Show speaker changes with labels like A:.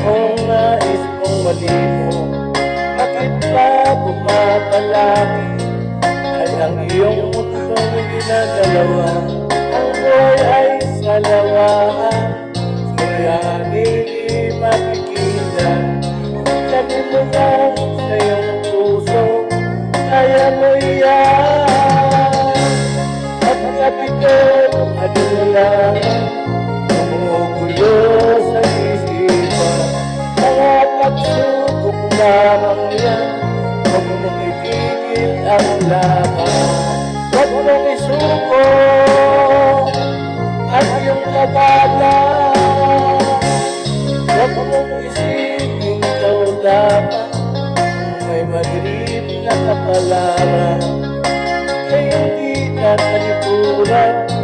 A: Kung nais mong malimo, bakit ba pumapalagi? Ay ang iyong mundong ginagalawa, ang buhay ay salawahan. Suyanin di makikita, sabi mo lang sa iyong puso, kaya mo iyan. At kapitid, ano lang gumugulo sa isipan, mga pagsubok lamang yan. Huwag mong itigil ang laban, huwag mong isuko at iyong labanan. Huwag mong isipin ikaw dapat may madilim na kapalaran, kaya hindi ka talikuran.